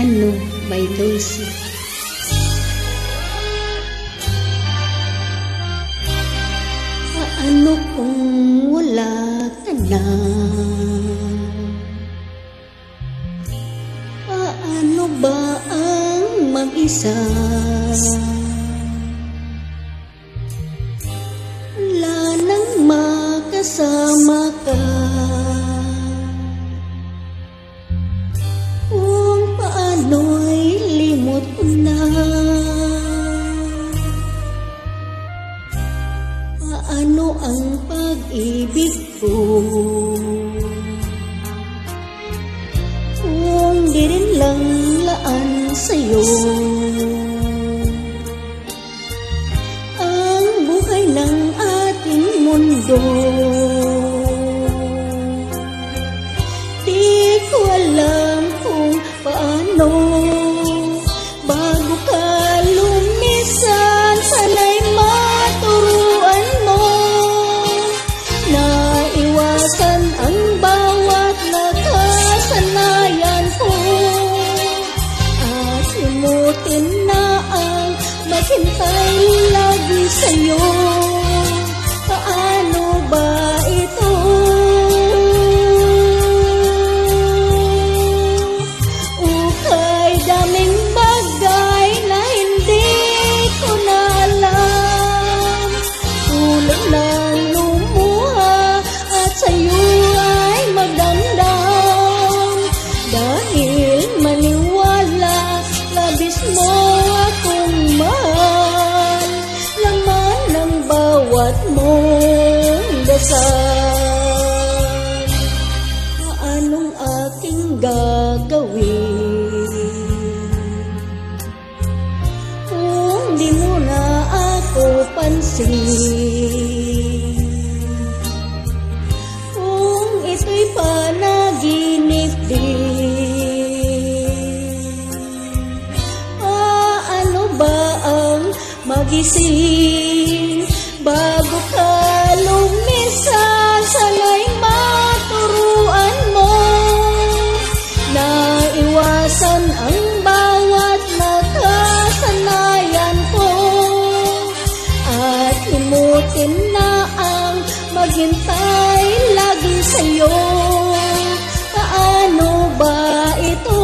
Paano by Dulce. Paano kung wala ka na? Paano ba ang mag-isa? Wala nang makasama ka. Kung paano'y limot ko na. Paano ang pag-ibig ko? Kung di rin lang laan sa'yo ang buhay ng ating mundo. Di ko alam kung paano bago ka lumisan. Sana'y maturuan mo na iwasan ang bawat nakasanayan ko at limutin na ang maghintay lagi sa'yo. Paano ba ito? Ukay daming bagay na hindi ko na alam. Tulad ng lumuha at sa'yo ay magdamdam. Dahil maniwala, labis mo akong mahal. Laman ng bawat mong dasal. Paanong aking gagawin kung di mo na ako pansin? Kung ito'y panaginip din, paano ba ang magising bago ka lumisan? Sana'y maturuan mo na iwasan ang bawat nakasanayan ko at limutin na ang maghintay lagi sa'yo. Paano ba ito?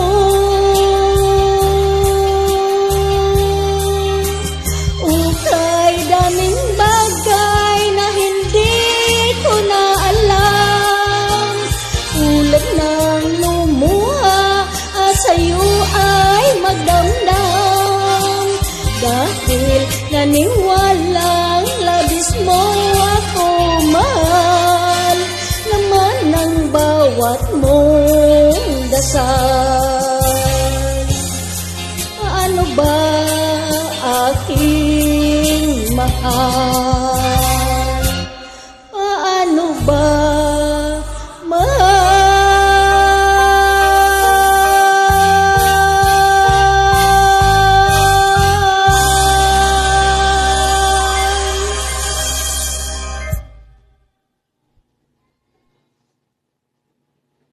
Ukay daming bagay na hindi ko na alam. Tulad ng lumuha at sa'yo ay magdamdam. Dahil naniwalang labis mo ako mahal. Laman ng bawat mong dasal. Paano ba aking mahal?